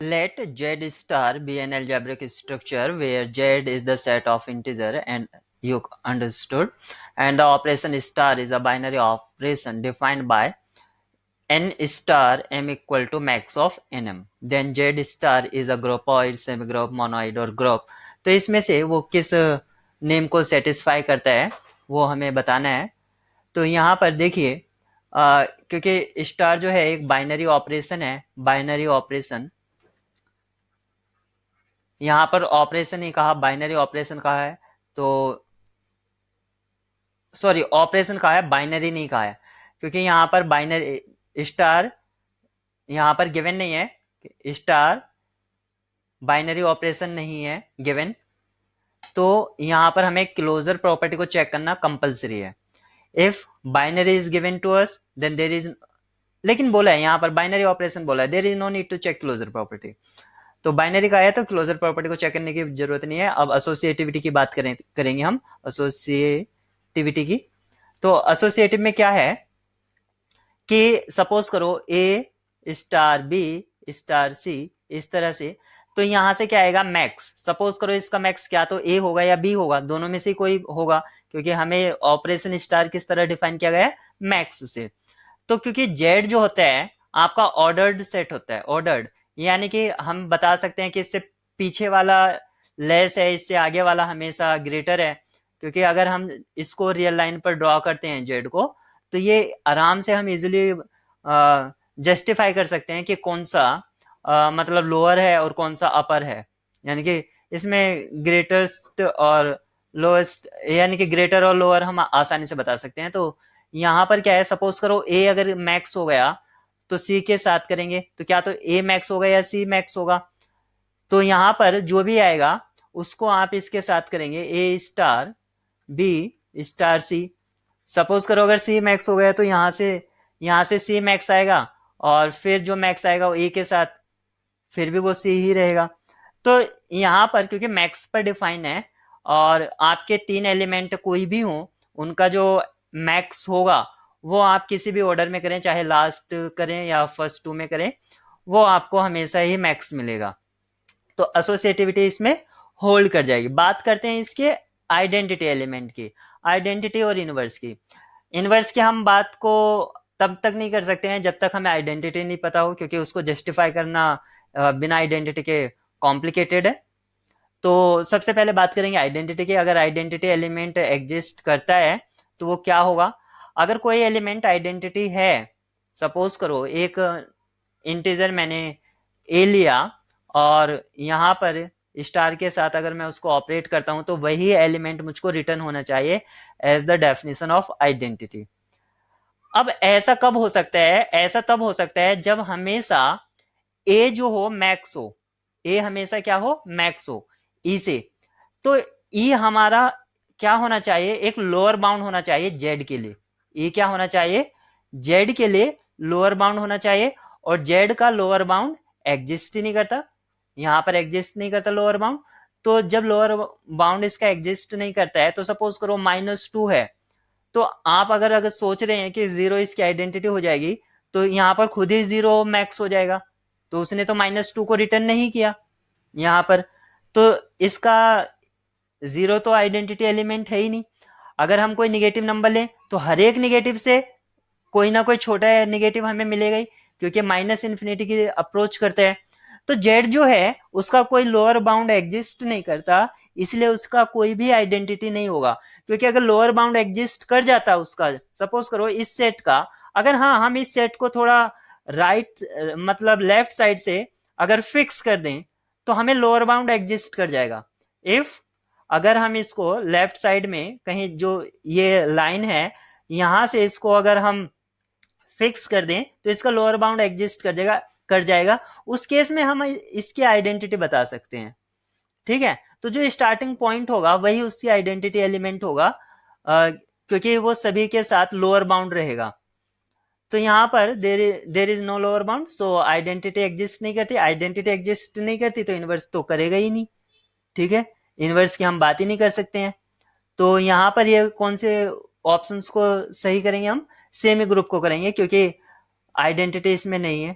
Let Z star be an algebraic structure where Z is the set of integer, and you understood, and the operation star is a binary operation defined by n star m equal to max of nm. Then Z star is a groupoid, semi group, monoid और group. तो इसमें से वो किस name को satisfy करता है वो हमें बताना है. तो यहाँ पर देखिए, क्योंकि स्टार जो है एक बाइनरी ऑपरेशन है, बाइनरी ऑपरेशन, यहाँ पर ऑपरेशन ही कहा, बाइनरी ऑपरेशन कहा है, तो सॉरी ऑपरेशन कहा है, बाइनरी नहीं कहा है, क्योंकि यहाँ पर बाइनरी स्टार यहाँ पर गिवन नहीं है, स्टार बाइनरी ऑपरेशन नहीं है गिवन, तो यहाँ पर हमें क्लोजर प्रॉपर्टी को चेक करना कंपलसरी है. If binary is given to us then there is, लेकिन बोला है यहाँ पर बाइनरी ऑपरेशन बोला है, there is no need to check closure property. तो बाइनरी का है तो क्लोजर प्रॉपर्टी को चेक करने की जरूरत नहीं है. अब एसोसिएटिविटी की बात करेंगे हम, एसोसिएटिविटी की. तो एसोसिएटिव में क्या है कि सपोज करो ए स्टार बी स्टार सी इस तरह से, तो यहां से क्या आएगा मैक्स. सपोज करो इसका मैक्स क्या, तो ए होगा या बी होगा, दोनों में से कोई होगा, क्योंकि हमें ऑपरेशन स्टार किस तरह डिफाइन किया गया है, मैक्स से. तो क्योंकि जेड जो होता है आपका ऑर्डर्ड सेट होता है, ऑर्डर्ड, यानी कि हम बता सकते हैं कि इससे पीछे वाला लेस है, इससे आगे वाला हमेशा ग्रेटर है, क्योंकि अगर हम इसको रियल लाइन पर ड्रॉ करते हैं जेड को, तो ये आराम से हम इजिली जस्टिफाई कर सकते हैं कि कौन सा मतलब लोअर है और कौन सा अपर है. यानी कि इसमें ग्रेटेस्ट और लोएस्ट, यानी कि ग्रेटर और लोअर हम आसानी से बता सकते हैं. तो यहाँ पर क्या है, सपोज करो ए अगर मैक्स हो गया तो सी के साथ करेंगे, तो क्या तो ए मैक्स होगा या सी मैक्स होगा. तो यहाँ पर जो भी आएगा उसको आप इसके साथ करेंगे, ए star B star c. Suppose करो अगर सी मैक्स हो गया तो यहाँ से सी मैक्स आएगा, और फिर जो मैक्स आएगा वो ए के साथ, फिर भी वो सी ही रहेगा. तो यहाँ पर क्योंकि मैक्स पर डिफाइन है और आपके तीन एलिमेंट कोई भी हो, उनका जो मैक्स होगा वो आप किसी भी ऑर्डर में करें, चाहे लास्ट करें या फर्स्ट टू में करें, वो आपको हमेशा ही मैक्स मिलेगा. तो एसोसिएटिविटी इसमें होल्ड कर जाएगी. बात करते हैं इसके आइडेंटिटी एलिमेंट की, आइडेंटिटी और इनवर्स की. इनवर्स की हम बात को तब तक नहीं कर सकते हैं जब तक हमें आइडेंटिटी नहीं पता हो, क्योंकि उसको जस्टिफाई करना बिना आइडेंटिटी के कॉम्प्लिकेटेड है. तो सबसे पहले बात करेंगे आइडेंटिटी की. अगर आइडेंटिटी एलिमेंट एग्जिस्ट करता है तो वो क्या होगा. अगर कोई एलिमेंट आइडेंटिटी है, सपोज करो एक इंटीजर मैंने ए लिया और यहाँ पर स्टार के साथ अगर मैं उसको ऑपरेट करता हूं तो वही एलिमेंट मुझको रिटर्न होना चाहिए as the definition of identity. अब ऐसा कब हो सकता है, ऐसा तब हो सकता है जब हमेशा ए जो हो मैक्स हो, ए हमेशा क्या हो, मैक्स हो ई से. तो ई हमारा क्या होना चाहिए, एक लोअर बाउंड होना चाहिए जेड के लिए. ई क्या होना चाहिए, जेड के लिए लोअर बाउंड होना चाहिए, और जेड का लोअर बाउंड एग्जिस्ट ही नहीं करता, यहां पर एग्जिस्ट नहीं करता लोअर बाउंड. तो जब लोअर बाउंड इसका एग्जिस्ट नहीं करता है, तो सपोज करो -2 है, तो आप अगर सोच रहे हैं कि 0 इसकी आइडेंटिटी हो जाएगी, तो यहाँ पर खुद ही 0 मैक्स हो जाएगा. तो उसने तो -2 को रिटर्न नहीं किया यहाँ पर, तो इसका 0 तो आइडेंटिटी एलिमेंट है ही नहीं. अगर हम कोई निगेटिव नंबर लें तो हर एक निगेटिव से कोई ना कोई छोटा निगेटिव हमें मिलेगा ही, क्योंकि माइनस इन्फिनिटी की अप्रोच करते हैं. तो जेड जो है उसका कोई लोअर बाउंड एग्जिस्ट नहीं करता, इसलिए उसका कोई भी आइडेंटिटी नहीं होगा. क्योंकि अगर लोअर बाउंड एग्जिस्ट कर जाता उसका, सपोज करो इस सेट का, अगर हाँ हम इस सेट को थोड़ा राइट मतलब लेफ्ट साइड से अगर फिक्स कर दें तो हमें लोअर बाउंड एग्जिस्ट कर जाएगा. इफ अगर हम इसको लेफ्ट साइड में कहीं जो ये लाइन है यहां से इसको अगर हम फिक्स कर दें तो इसका लोअर बाउंड एग्जिस्ट कर जाएगा. उस केस में हम इसकी आइडेंटिटी बता सकते हैं. ठीक है, तो जो स्टार्टिंग पॉइंट होगा वही उसकी आइडेंटिटी एलिमेंट होगा, क्योंकि वो सभी के साथ लोअर बाउंड रहेगा. तो यहाँ पर there is no lower bound, so identity exist नहीं करती. आइडेंटिटी एग्जिस्ट नहीं करती तो इनवर्स तो करेगा ही नहीं. ठीक है, इनवर्स की हम बात ही नहीं कर सकते हैं. तो यहाँ पर ये कौन से ऑप्शंस को सही करेंगे, हम सेमी ग्रुप को करेंगे, क्योंकि आइडेंटिटी इसमें नहीं है.